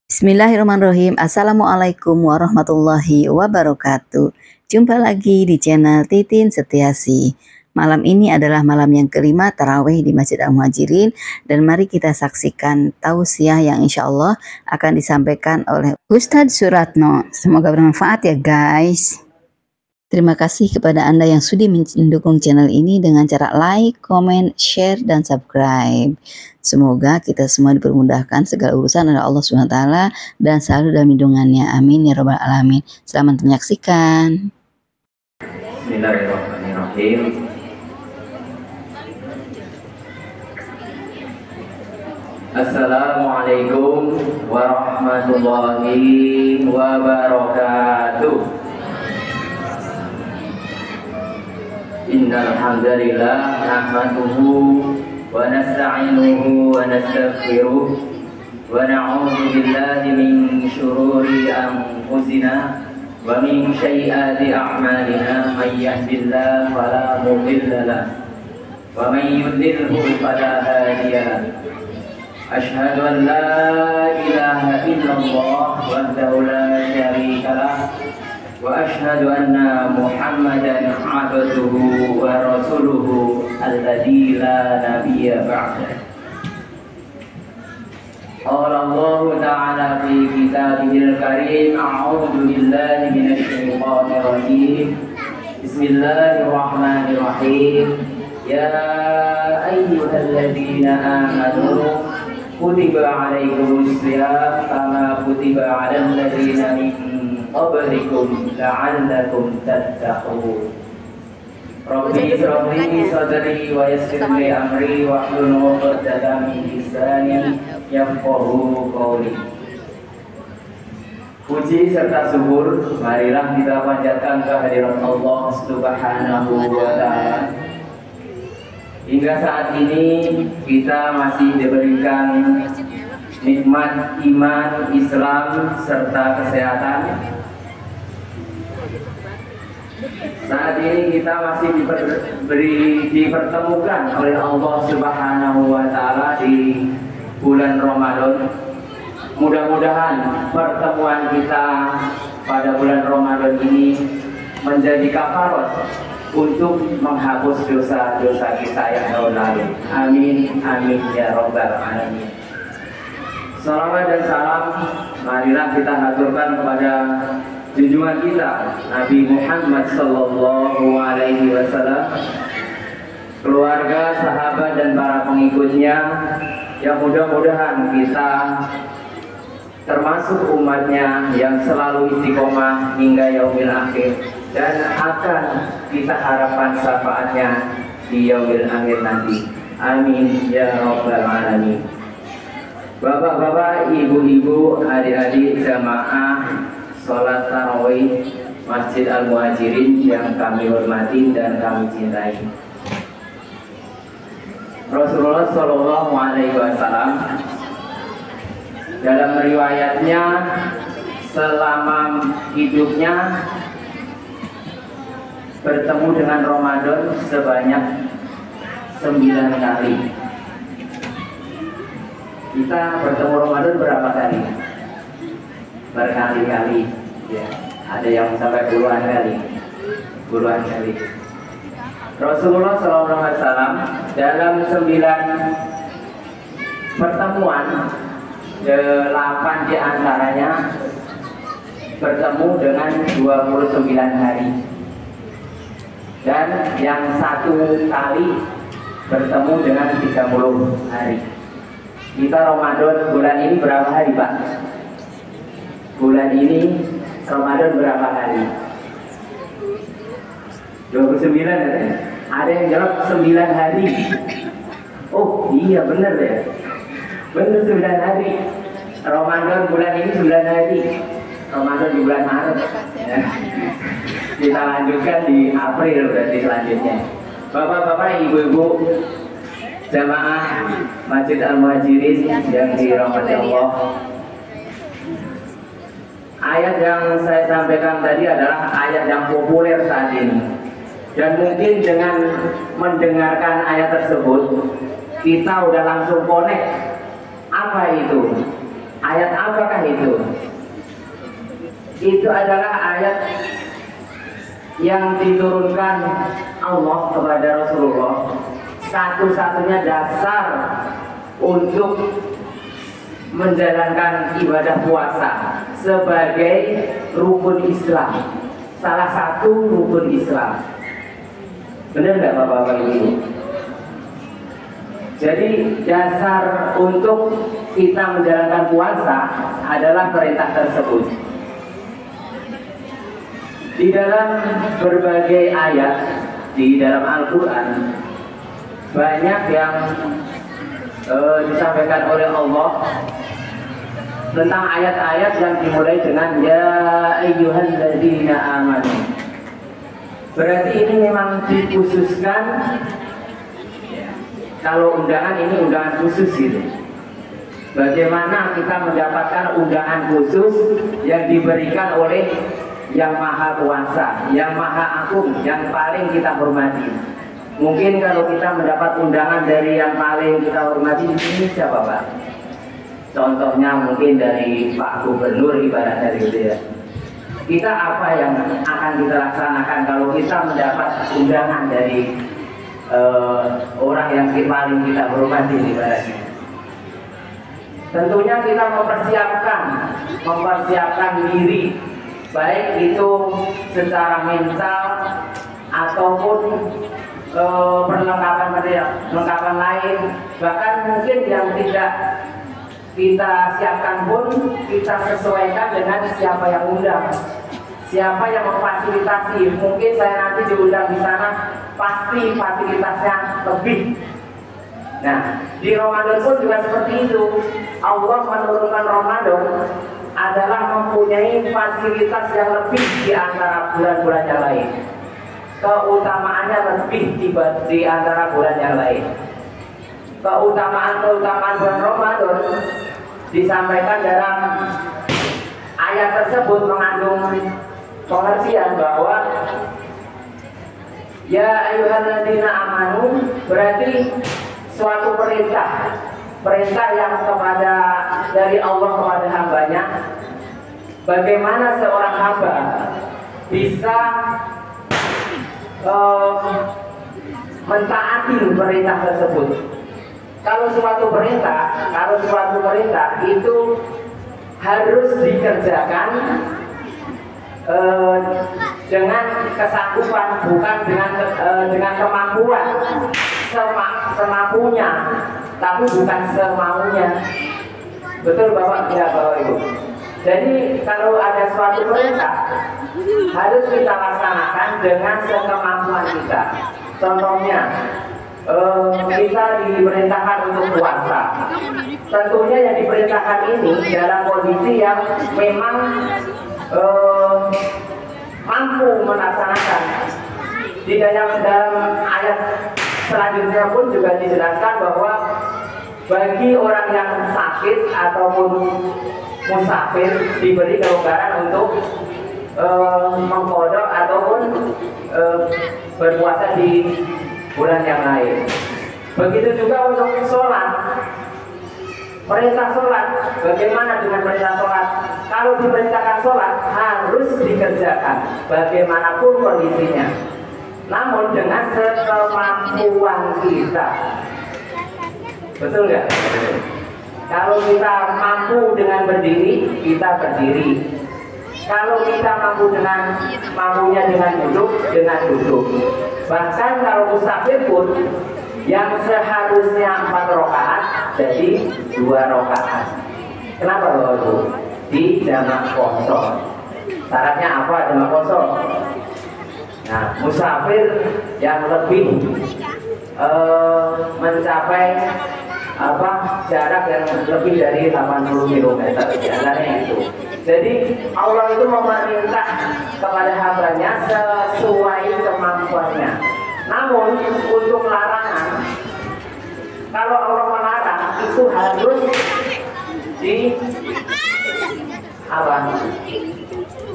Bismillahirrahmanirrahim. Assalamualaikum warahmatullahi wabarakatuh. Jumpa lagi di channel Titin Setiasi. Malam ini adalah malam yang kelima tarawih di Masjid Al-Muhajirin, dan mari kita saksikan tausiah yang insya Allah akan disampaikan oleh Ustadz Suratno. Semoga bermanfaat ya guys. Terima kasih kepada Anda yang sudah mendukung channel ini dengan cara like, comment, share, dan subscribe. Semoga kita semua dipermudahkan segala urusan oleh Allah SWT dan selalu dalam lindungannya. Amin ya robbal alamin. Selamat menyaksikan. Bismillahirrahmanirrahim. Assalamualaikum warahmatullahi wabarakatuh. Innal hamdalillah nahmaduhu wa nasta'inuhu wa nastaghfiruh wa na'udzu billahi min shururi anfusina wa min sayyiati a'malina may yahdihillahu fala mudilla lahu wa may yudlilhu fala hadiya lahu. Asyhadu an la ilaha illallah wahdahu la syarika lahu wa asyhadu anna Muhammadan abduhu wa rasuluhu alladzi la nabiyya ba'dah. Qala Allah ta'ala fi kitabihil karim, a'udzu billahi minasy syaithanir rajim. Bismillahirrahmanirrahim. Ya ayyuhalladzina amanu kutiba 'alaikumus shiyam kama kutiba 'alal ladzina min qablikum la'allakum tattaqun. Rabbi israhli sadri wa yassir li amri wahlul 'uqdatam min lisani yafqahu qawli. Puji serta syukur marilah kita panjatkan kehadirat Allah Subhanahu wa ta'ala. Hingga saat ini kita masih diberikan nikmat iman, Islam, serta kesehatan. Saat ini kita masih dipertemukan oleh Allah Subhanahu wa ta'ala di bulan Ramadan. Mudah-mudahan pertemuan kita pada bulan Ramadan ini menjadi kafarat untuk menghapus dosa-dosa kita yang lalu. Amin, amin ya robbal alamin. Salawat dan salam marilah kita haturkan kepada junjungan kita Nabi Muhammad sallallahu alaihi wasallam, keluarga, sahabat, dan para pengikutnya, yang mudah-mudahan kita termasuk umatnya yang selalu istiqomah hingga yaumil akhir, dan akan kita harapkan syafaatnya di yaumil akhir nanti. Amin ya rabbal alamin. Bapak-bapak, ibu-ibu, adik-adik jamaah sholat tarawih Masjid Al-Muhajirin yang kami hormati dan kami cintai. Rasulullah Shallallahu Alaihi Wasallam dalam riwayatnya selama hidupnya bertemu dengan Ramadan sebanyak 9 kali. Kita bertemu Ramadan berapa kali? Berkali-kali ya. Ada yang sampai puluhan kali. Rasulullah SAW dalam 9 pertemuan, 8 diantaranya bertemu dengan 29 hari, dan yang 1 kali bertemu dengan 30 hari. Kita Ramadan bulan ini berapa hari, Pak? Bulan ini Ramadan berapa hari? 29 ya? Ada yang jawab 9 hari. Oh iya benar ya. Benar 9 hari. Ramadan bulan ini 9 hari. Ramadan di bulan Maret ya. Kita lanjutkan di April berarti selanjutnya. Bapak-bapak, ibu-ibu, jamaah Masjid Al-Muhajirin yang dirahmati Allah, ayat yang saya sampaikan tadi adalah ayat yang populer saat ini, dan mungkin dengan mendengarkan ayat tersebut kita udah langsung connect apa itu Ayat apakah itu? Itu adalah ayat yang diturunkan Allah kepada Rasulullah, satu-satunya dasar untuk menjalankan ibadah puasa sebagai rukun Islam, salah satu rukun Islam. Benar nggak Bapak-Bapak Ibu? Jadi dasar untuk kita menjalankan puasa adalah perintah tersebut. Di dalam berbagai ayat di dalam Al-Quran banyak yang disampaikan oleh Allah tentang ayat-ayat yang dimulai dengan ya ayyuhalladzina amanu. Berarti ini memang dikhususkan, kalau undangan ini undangan khusus gitu. Bagaimana kita mendapatkan undangan khusus yang diberikan oleh yang maha kuasa, yang maha agung, yang paling kita hormati. Mungkin kalau kita mendapat undangan dari yang paling kita hormati di sini siapa Pak? Contohnya mungkin dari Pak Gubernur ibaratnya gitu ya. Kita apa yang akan kita laksanakan kalau kita mendapat undangan dari orang yang paling kita hormati ibaratnya? Tentunya kita mempersiapkan diri, baik itu secara mental ataupun perlengkapan lain, bahkan mungkin yang tidak kita siapkan pun kita sesuaikan dengan siapa yang undang, siapa yang memfasilitasi. Mungkin saya nanti diundang di sana, pasti fasilitasnya lebih. Nah, di Ramadan pun juga seperti itu. Allah menurunkan Ramadan adalah mempunyai fasilitas yang lebih di antara bulan-bulan yang lain. Keutamaannya lebih di antara bulan yang lain. Keutamaan bulan Ramadan disampaikan dalam ayat tersebut mengandung pengertian bahwa ya ayyuhalladzina amanu berarti suatu perintah yang dari Allah kepada hambanya. Bagaimana seorang hamba bisa mentaati perintah tersebut? Kalau suatu perintah itu harus dikerjakan dengan kesanggupan, bukan dengan kemampuan, semampunya, tapi bukan semaunya. Betul Bapak? Ya Bapak Ibu. Jadi kalau ada suatu perintah harus kita laksanakan dengan sekemampuan kita. Contohnya kita diperintahkan untuk puasa. Tentunya yang diperintahkan ini dalam kondisi yang memang mampu melaksanakan. Di dalam ayat selanjutnya pun juga dijelaskan bahwa bagi orang yang sakit ataupun musafir diberi kelonggaran untuk mengkodok ataupun berpuasa di bulan yang lain. Begitu juga untuk sholat. Perintah sholat, bagaimana dengan perintah sholat? Kalau diperintahkan sholat harus dikerjakan bagaimanapun kondisinya, namun dengan sekemampuan kita. Betul nggak? Kalau kita mampu dengan berdiri, kita berdiri. Kalau kita mampunya dengan duduk. Bahkan kalau musafir pun yang seharusnya 4 rakaat jadi 2 rakaat. Kenapa Bapak Ibu? Di jamak kosong. Syaratnya apa jamak kosong? Nah, musafir yang lebih mencapai jarak yang lebih dari 80 km jalannya itu. Jadi Allah itu memerintah kepada hambanya sesuai kemampuannya. Namun untuk larangan, kalau Allah melarang itu harus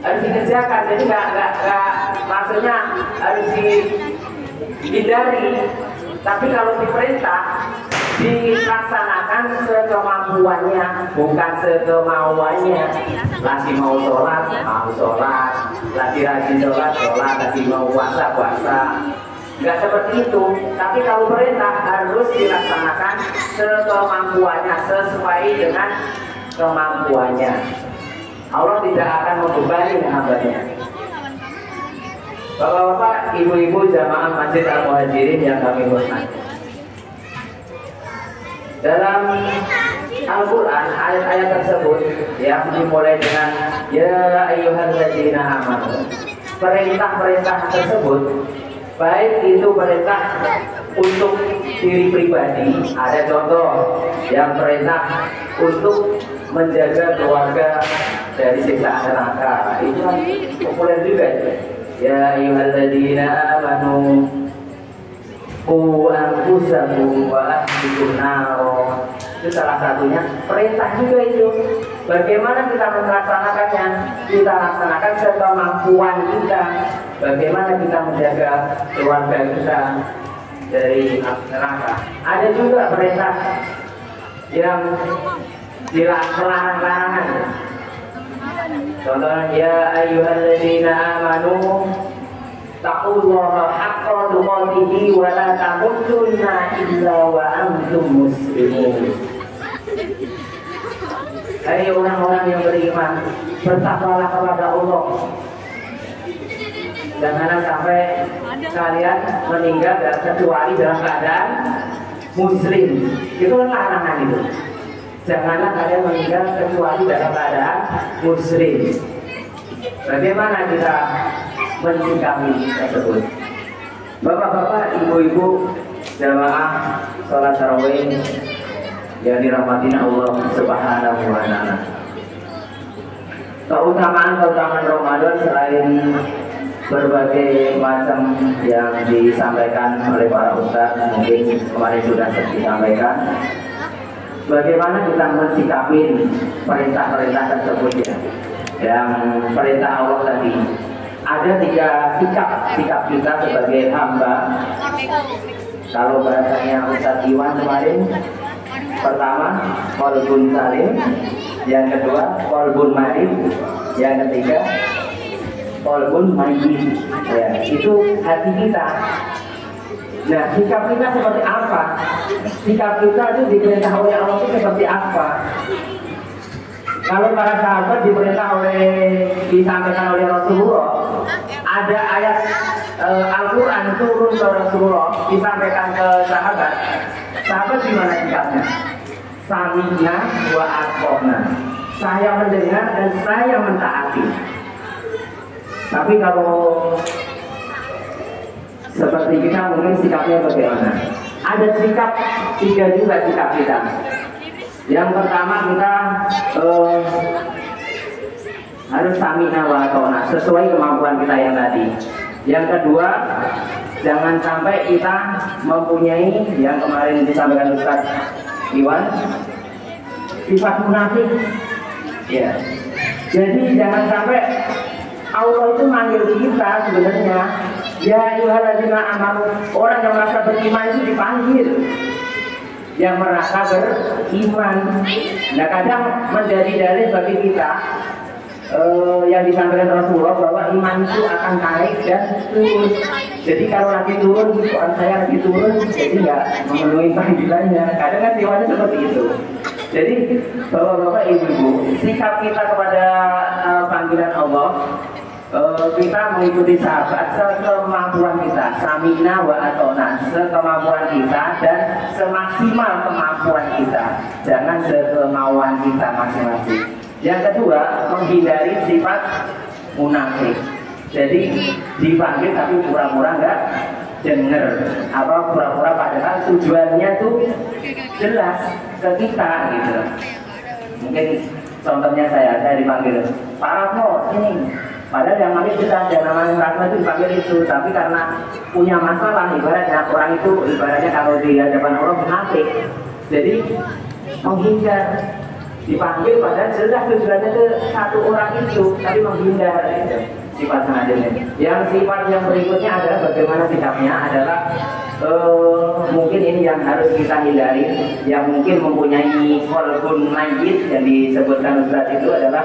harus dikerjakan. Jadi nggak maksudnya harus dihindari. Tapi kalau diperintah dilaksanakan sekemampuannya, bukan sekemauannya. Lagi mau sholat, lagi rajin sholat, lagi mau puasa, nggak seperti itu. Tapi kalau perintah harus dilaksanakan sekemampuannya, sesuai dengan kemampuannya. Allah tidak akan membebani hambanya. Bapak-bapak, ibu-ibu jamaah Masjid Al-Muhajirin yang kami hormati, dalam Al-Quran ayat-ayat tersebut yang dimulai dengan ya ayyuhalladzina amanu, perintah-perintah tersebut baik itu perintah untuk diri pribadi, ada contoh yang perintah untuk menjaga keluarga dari siksa neraka, itu kan populer juga. Ya ayyuhalladzina amanu qu anfusakum wa ahlikum nar, itu salah satunya perintah juga itu. Bagaimana kita melaksanakannya? Kita laksanakan sekemampuan kita. Bagaimana kita menjaga keluarga kita dari neraka. Ada juga perintah yang dilarang-larangan. Contohnya ya ayyuhalladzina amanu taqullaha haqqa tuqatih wa la tamutunna illa wa antum muslimun. Hai orang-orang yang beriman, bertakwalah kepada Allah. Janganlah sampai kalian meninggal kecuali dalam keadaan muslim. Itu larangan itu. Janganlah kalian meninggal kecuali dalam keadaan muslim. Bagaimana kita mensikapi tersebut? Bapak-bapak, ibu-ibu, jamaah sholat tarawih yang dirahmati Allah Subhanahu wa Ta'ala. Keutamaan Ramadan selain berbagai macam yang disampaikan oleh para ustaz, mungkin kemarin sudah disampaikan. Bagaimana kita mensikapi perintah-perintah tersebut ya? Yang perintah Allah tadi. Ada 3 sikap kita sebagai hamba. Kalau bahasanya Ustaz Iwan kemarin, pertama qalbun salim, yang kedua qalbun marid, yang ketiga qalbun mayyit. Ya, itu hati kita. Nah, sikap kita seperti apa? Sikap kita itu diperintah oleh Allah itu seperti apa? Kalau para sahabat disampaikan oleh Rasulullah, ada ayat Al-Quran turun ke Rasulullah, disampaikan ke sahabat. Sahabat gimana sikapnya? Sami'na wa ata'na. Saya mendengar dan saya mentaati. Tapi kalau seperti kita mungkin sikapnya bagaimana? Ada sikap 3 juga sikap kita. Yang pertama kita harus sami'na wa ata'na, sesuai kemampuan kita yang tadi. Yang kedua, jangan sampai kita mempunyai yang kemarin disampaikan Ustaz Iwan, sifat munafik. Ya. Jadi jangan sampai Allah itu manggil kita sebenarnya. Ya ayyuhalladzina amanu, orang yang merasa beriman itu dipanggil. Yang merasa beriman. Nah, kadang menjadi dalil bagi kita yang disampaikan Rasulullah bahwa iman itu akan naik dan turun. Jadi kalau lagi turun, Quran saya lagi turun, jadi nggak memenuhi panggilannya. Kadang kan sifatnya seperti itu. Jadi bapak-bapak, ibu-ibu, sikap kita kepada panggilan Allah, kita mengikuti sahabat sekemampuan kita, sami'na wa ata'na, sekemampuan kita dan semaksimal kemampuan kita, jangan sekemauan kita masing-masing. Yang kedua, menghindari sifat munafik. Jadi dipanggil tapi pura-pura nggak denger, apa pura-pura padahal tujuannya tuh jelas ke kita gitu. Mungkin contohnya saya dipanggil Pak Ratno ini, padahal yang manggil kita, yang namanya Ratno itu dipanggil itu, tapi karena punya masalah, ibaratnya orang itu ibaratnya kalau di hadapan Allah munafik. Jadi menghindar, dipanggil padahal jelas tujuannya ke satu orang itu, tapi menghindar gitu. sifat sangat jelek. Yang sifat yang berikutnya adalah bagaimana sikapnya adalah mungkin ini yang harus kita hindari, yang mungkin mempunyai qalbun mayyit yang disebutkan Ustaz itu adalah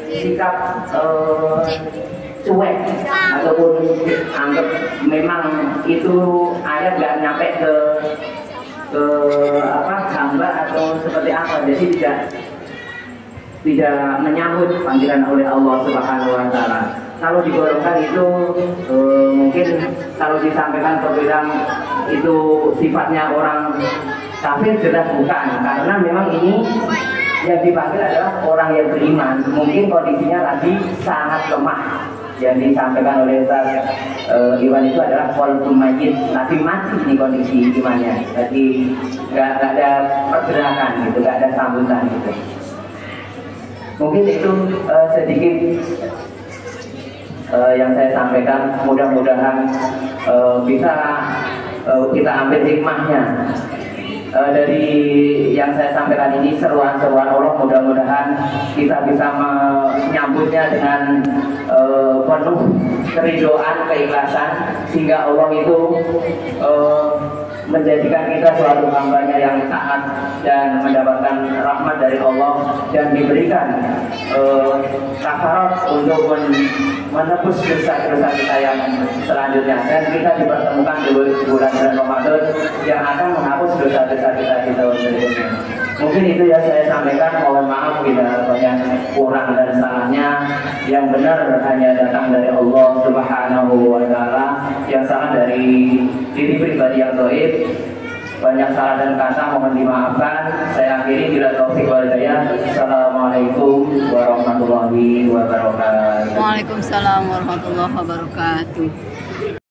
sikap cuek ataupun anggap memang itu ayat nggak nyampe ke hamba atau seperti apa, jadi tidak menyambut panggilan oleh Allah Subhanahu wa taala. Kalau digolongkan itu mungkin kalau disampaikan terbilang itu sifatnya orang kafir, jelas bukan, karena memang ini yang dipanggil adalah orang yang beriman. Mungkin kondisinya tadi sangat lemah. Yang disampaikan oleh Ustaz Iwan itu adalah qalbun mayyit, tapi mati ini kondisi imannya. Jadi nggak ada pergerakan gitu, nggak ada sambutan gitu. Mungkin itu sedikit yang saya sampaikan. Mudah-mudahan bisa kita ambil hikmahnya dari yang saya sampaikan ini, seruan-seruan Allah. Mudah-mudahan kita bisa menyambutnya dengan penuh keridoan, keikhlasan, sehingga Allah itu menjadikan kita suatu hambanya yang taat dan mendapatkan rahmat dari Allah dan diberikan kafarat untuk menebus dosa-dosa kita yang selanjutnya, dan kita dipertemukan di bulan Ramadan yang akan menghapus dosa-dosa kita di tahun berikutnya. Mungkin itu ya saya sampaikan, mohon maaf bila banyak kurang dan salahnya. Yang benar hanya datang dari Allah Subhanahu wa taala, yang salah dari diri pribadi yang dhaif. Banyak salah dan kata mohon dimaafkan. Saya akhiri bila taufik wal hidayah. Assalamualaikum warahmatullahi wabarakatuh. Waalaikumsalam warahmatullahi wabarakatuh.